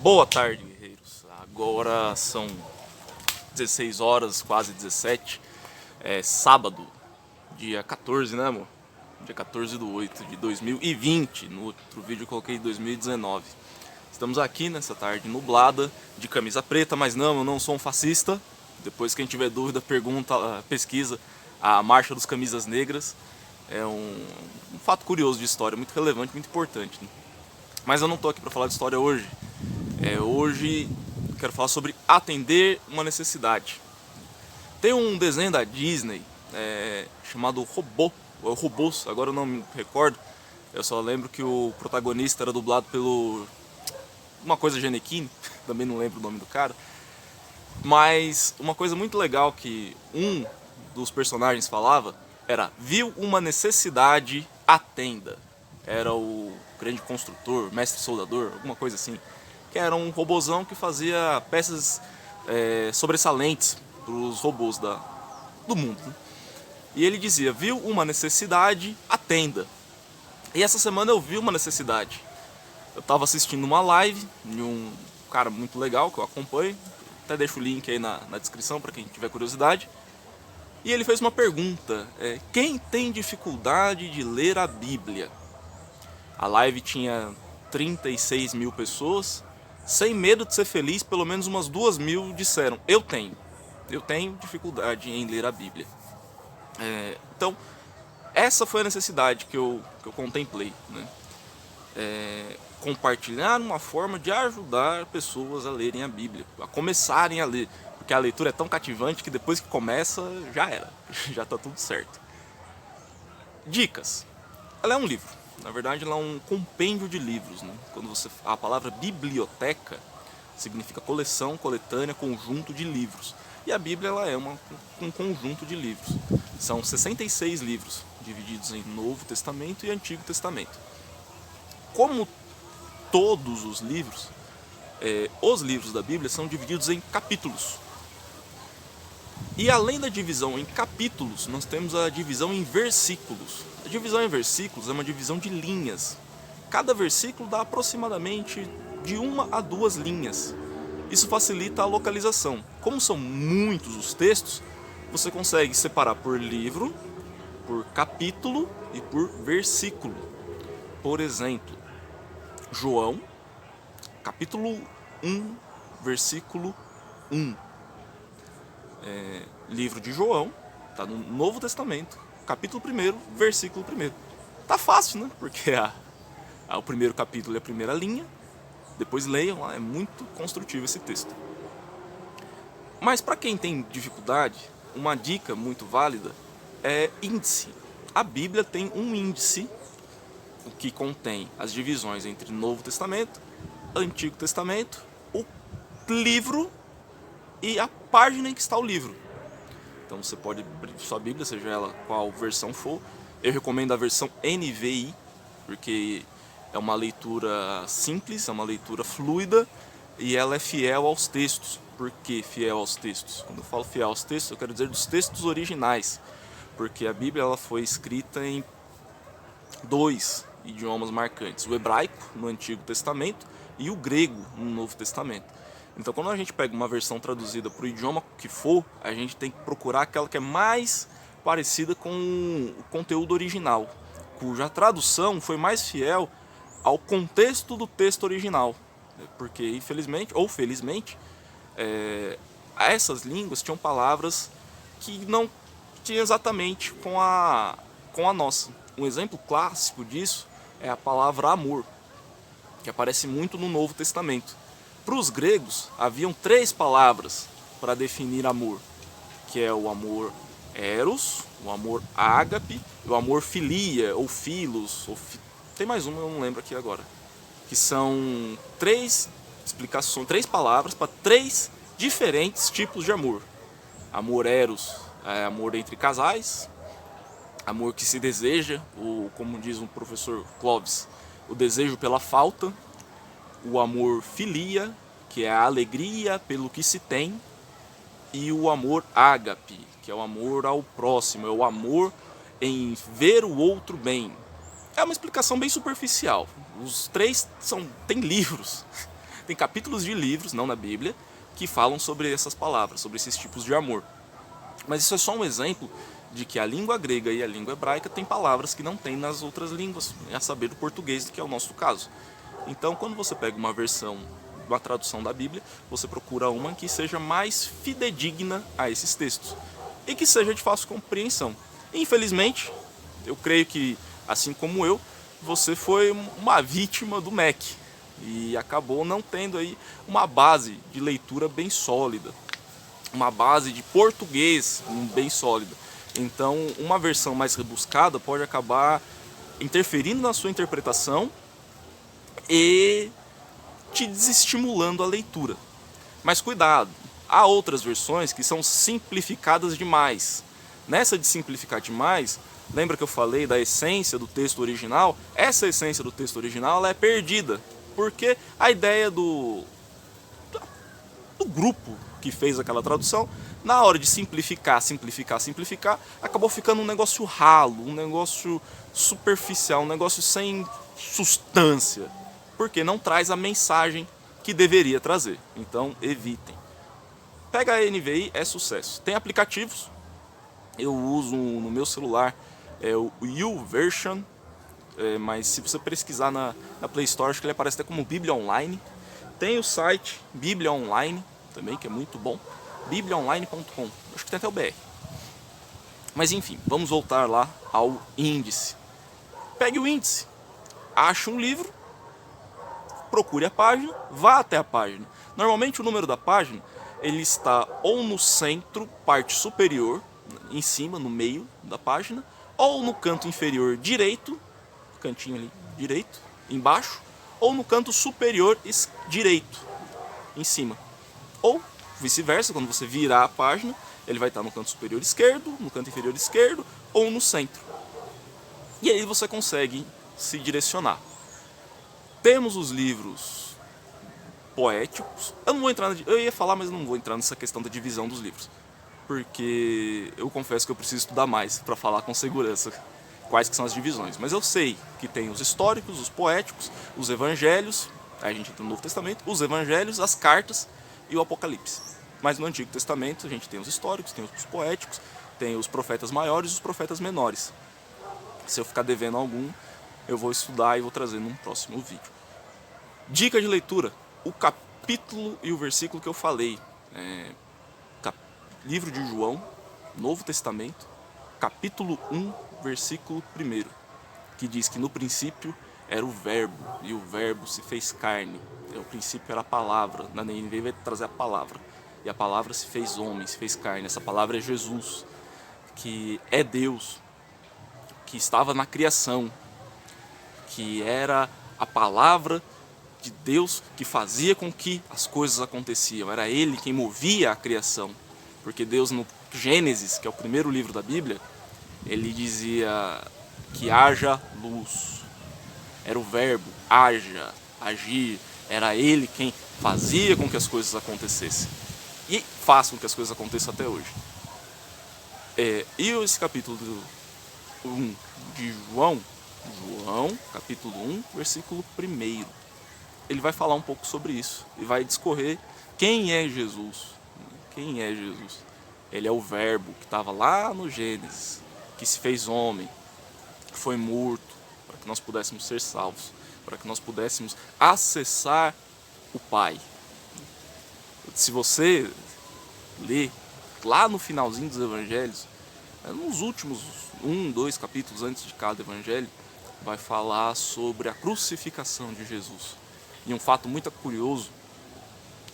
Boa tarde, guerreiros. Agora são 16 horas, quase 17. É sábado, dia 14, né, amor? Dia 14 do 8 de 2020. No outro vídeo eu coloquei 2019. Estamos aqui nessa tarde nublada, de camisa preta, mas não, eu não sou um fascista. Depois, quem tiver dúvida, pergunta, pesquisa a Marcha dos Camisas Negras. É um fato curioso de história, muito relevante, muito importante, né? Mas eu não tô aqui para falar de história hoje. Hoje quero falar sobre atender uma necessidade. Tem um desenho da Disney chamado Robô, ou Robôs, agora eu não me recordo. Eu só lembro que o protagonista era dublado pelo uma coisa Gianecchini, também não lembro o nome do cara. Mas uma coisa muito legal que um dos personagens falava era: viu uma necessidade, atenda. Era o grande construtor, mestre soldador, alguma coisa assim. Que era um robozão que fazia peças sobressalentes para os robôs do mundo. Né? E ele dizia: viu uma necessidade, atenda. E essa semana eu vi uma necessidade. Eu estava assistindo uma live de um cara muito legal que eu acompanho. Até deixo o link aí na descrição para quem tiver curiosidade. E ele fez uma pergunta: quem tem dificuldade de ler a Bíblia? A live tinha 36 mil pessoas. Sem medo de ser feliz, pelo menos umas 2.000 disseram: eu tenho dificuldade em ler a Bíblia. Então, essa foi a necessidade que eu contemplei, né? Compartilhar uma forma de ajudar pessoas a lerem a Bíblia, a começarem a ler, porque a leitura é tão cativante que depois que começa, já era, já está tudo certo. Dicas. Ela é um livro. Na verdade, ela é um compêndio de livros, né? A palavra biblioteca significa coleção, coletânea, conjunto de livros. E a Bíblia ela é um conjunto de livros. São 66 livros, divididos em Novo Testamento e Antigo Testamento. Como todos os livros da Bíblia são divididos em capítulos. E além da divisão em capítulos, nós temos a divisão em versículos. A divisão em versículos é uma divisão de linhas. Cada versículo dá aproximadamente de 1 a 2 linhas. Isso facilita a localização. Como são muitos os textos, você consegue separar por livro, por capítulo e por versículo. Por exemplo, João, capítulo 1, versículo 1. Livro de João, está no Novo Testamento, capítulo 1, versículo 1. Tá fácil, né? Porque o primeiro capítulo é a primeira linha, depois leiam, é muito construtivo esse texto. Mas para quem tem dificuldade, uma dica muito válida é índice. A Bíblia tem um índice, o que contém as divisões entre Novo Testamento, Antigo Testamento, o livro e a página em que está o livro. Então você pode abrir sua Bíblia, seja ela qual versão for. Eu recomendo a versão NVI, porque é uma leitura simples, é uma leitura fluida e ela é fiel aos textos. Por que fiel aos textos? Quando eu falo fiel aos textos, eu quero dizer dos textos originais, porque a Bíblia ela foi escrita em 2 idiomas marcantes: o hebraico no Antigo Testamento e o grego no Novo Testamento. Então, quando a gente pega uma versão traduzida para o idioma que for, a gente tem que procurar aquela que é mais parecida com o conteúdo original, cuja tradução foi mais fiel ao contexto do texto original. Porque, infelizmente ou felizmente, essas línguas tinham palavras que não tinham exatamente com a nossa. Um exemplo clássico disso é a palavra amor, que aparece muito no Novo Testamento. Para os gregos, haviam 3 palavras para definir amor, que é o amor eros, o amor ágape e o amor filia, ou filos, tem mais uma, eu não lembro aqui agora. Que são 3 explicações, 3 palavras para 3 diferentes tipos de amor. Amor eros é amor entre casais, amor que se deseja, ou como diz o professor Clóvis, o desejo pela falta. O amor filia, que é a alegria pelo que se tem, e o amor ágape, que é o amor ao próximo, é o amor em ver o outro bem. É uma explicação bem superficial. Os 3 têm livros, Tem capítulos de livros, não na Bíblia, que falam sobre essas palavras, sobre esses tipos de amor. Mas isso é só um exemplo de que a língua grega e a língua hebraica têm palavras que não tem nas outras línguas, a saber, do português, que é o nosso caso. Então, quando você pega uma versão, uma tradução da Bíblia, você procura uma que seja mais fidedigna a esses textos e que seja de fácil compreensão. Infelizmente, eu creio que, assim como eu, você foi uma vítima do MEC e acabou não tendo aí uma base de leitura bem sólida, uma base de português bem sólida. Então, uma versão mais rebuscada pode acabar interferindo na sua interpretação e te desestimulando a leitura. Mas cuidado, há outras versões que são simplificadas demais. Nessa de simplificar demais, lembra que eu falei da essência do texto original? Essa essência do texto original ela é perdida, porque a ideia do grupo que fez aquela tradução, na hora de simplificar, acabou ficando um negócio ralo, um negócio superficial, um negócio sem substância, porque não traz a mensagem que deveria trazer. Então, evitem. Pega a NVI, é sucesso. Tem aplicativos, eu uso no meu celular, é o YouVersion, mas se você pesquisar na Play Store, acho que ele aparece até como Bíblia Online. Tem o site Bíblia Online também, que é muito bom, bibliaonline.com, acho que tem até o BR. Mas enfim, vamos voltar lá ao índice. Pegue o índice, ache um livro, procure a página, vá até a página. Normalmente o número da página ele está ou no centro, parte superior, em cima, no meio da página, ou no canto inferior direito, cantinho ali direito, embaixo, ou no canto superior direito, em cima. Ou vice-versa, quando você virar a página, ele vai estar no canto superior esquerdo, no canto inferior esquerdo ou no centro. E aí você consegue se direcionar. Temos os livros poéticos. Eu ia falar, mas não vou entrar nessa questão da divisão dos livros, porque eu confesso que eu preciso estudar mais para falar com segurança quais que são as divisões. Mas eu sei que tem os históricos, os poéticos, os evangelhos, aí a gente entra no Novo Testamento, os evangelhos, as cartas e o Apocalipse. Mas no Antigo Testamento a gente tem os históricos, tem os poéticos, tem os profetas maiores e os profetas menores. Se eu ficar devendo algum, eu vou estudar e vou trazer num próximo vídeo. Dica de leitura, o capítulo e o versículo que eu falei. Livro de João, Novo Testamento, capítulo 1, versículo 1, que diz que no princípio era o verbo, e o verbo se fez carne. O princípio era a palavra, na NVI vai trazer a palavra, e a palavra se fez homem, se fez carne. Essa palavra é Jesus, que é Deus, que estava na criação, que era a palavra de Deus que fazia com que as coisas aconteciam. Era Ele quem movia a criação, porque Deus no Gênesis, que é o primeiro livro da Bíblia, Ele dizia que haja luz. Era o verbo, haja, agir. Era Ele quem fazia com que as coisas acontecessem. E faz com que as coisas aconteçam até hoje. E esse capítulo 1 de João, capítulo 1, versículo 1, ele vai falar um pouco sobre isso. E vai discorrer quem é Jesus. Quem é Jesus? Ele é o verbo que estava lá no Gênesis, que se fez homem, que foi morto, para que nós pudéssemos ser salvos, para que nós pudéssemos acessar o Pai. Se você ler lá no finalzinho dos evangelhos, nos últimos 1, 2 capítulos antes de cada evangelho, vai falar sobre a crucificação de Jesus. E um fato muito curioso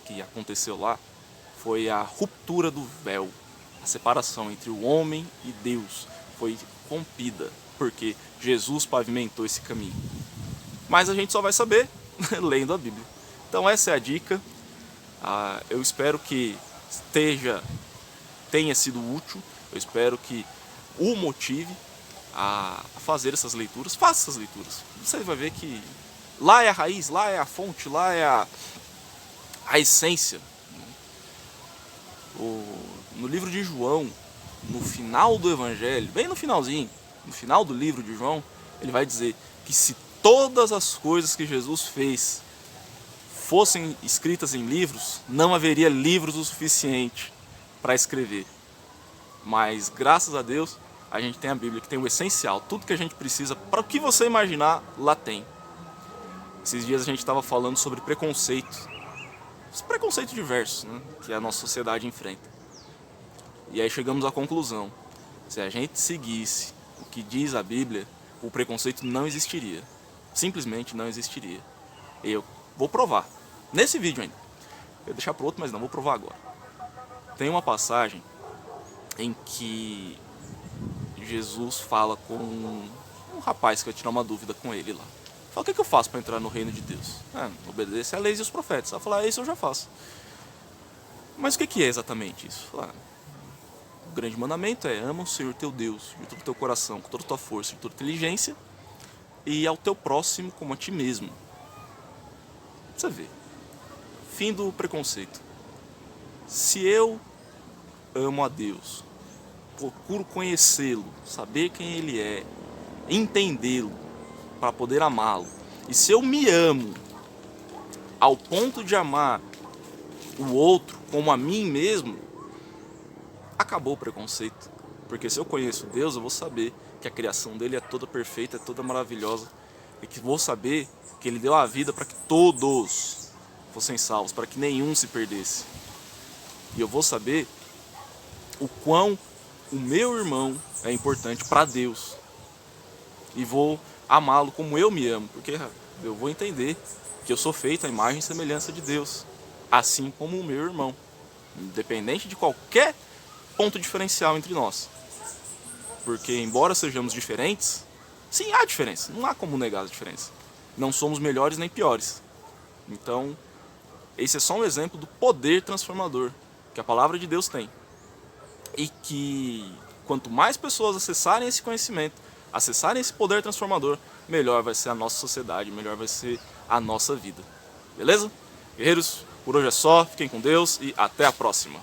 que aconteceu lá foi a ruptura do véu. A separação entre o homem e Deus foi rompida, porque Jesus pavimentou esse caminho. Mas a gente só vai saber lendo a Bíblia. Então essa é a dica. Eu espero que tenha sido útil. Eu espero que o motive a fazer essas leituras. Faça essas leituras. Você vai ver que lá é a raiz, lá é a fonte, lá é a essência. No livro de João, no final do evangelho, bem no finalzinho, no final do livro de João, ele vai dizer que se todas as coisas que Jesus fez fossem escritas em livros, não haveria livros o suficiente para escrever. Mas graças a Deus, a gente tem a Bíblia, que tem o essencial, tudo que a gente precisa, para o que você imaginar, lá tem. Esses dias a gente estava falando sobre preconceito, os preconceitos diversos, né, que a nossa sociedade enfrenta. E aí chegamos à conclusão, se a gente seguisse o que diz a Bíblia, o preconceito não existiria. Simplesmente não existiria. E eu vou provar, nesse vídeo ainda. Eu ia deixar para outro, mas não, vou provar agora. Tem uma passagem em que Jesus fala com um rapaz que vai tirar uma dúvida com ele lá. Fala, o que eu faço para entrar no reino de Deus? Obedecer a lei e os profetas. Ela fala, isso eu já faço. Mas o que é exatamente isso? Fala, o grande mandamento é ama o Senhor teu Deus de todo o teu coração, com toda a tua força, de toda a inteligência, e ao teu próximo como a ti mesmo. Você vê. Fim do preconceito. Se eu amo a Deus, procuro conhecê-lo, saber quem Ele é, entendê-lo, para poder amá-lo. E se eu me amo ao ponto de amar o outro como a mim mesmo, acabou o preconceito. Porque se eu conheço Deus, eu vou saber que a criação dele é toda perfeita, é toda maravilhosa, e que vou saber que Ele deu a vida para que todos fossem salvos, para que nenhum se perdesse. E eu vou saber o quão o meu irmão é importante para Deus. E vou amá-lo como eu me amo, porque eu vou entender que eu sou feito à imagem e semelhança de Deus, assim como o meu irmão, independente de qualquer ponto diferencial entre nós. Porque embora sejamos diferentes, sim, há diferença, não há como negar as diferenças. Não somos melhores nem piores. Então, esse é só um exemplo do poder transformador que a palavra de Deus tem. E que quanto mais pessoas acessarem esse conhecimento, acessarem esse poder transformador, melhor vai ser a nossa sociedade, melhor vai ser a nossa vida. Beleza? Guerreiros, por hoje é só, fiquem com Deus e até a próxima.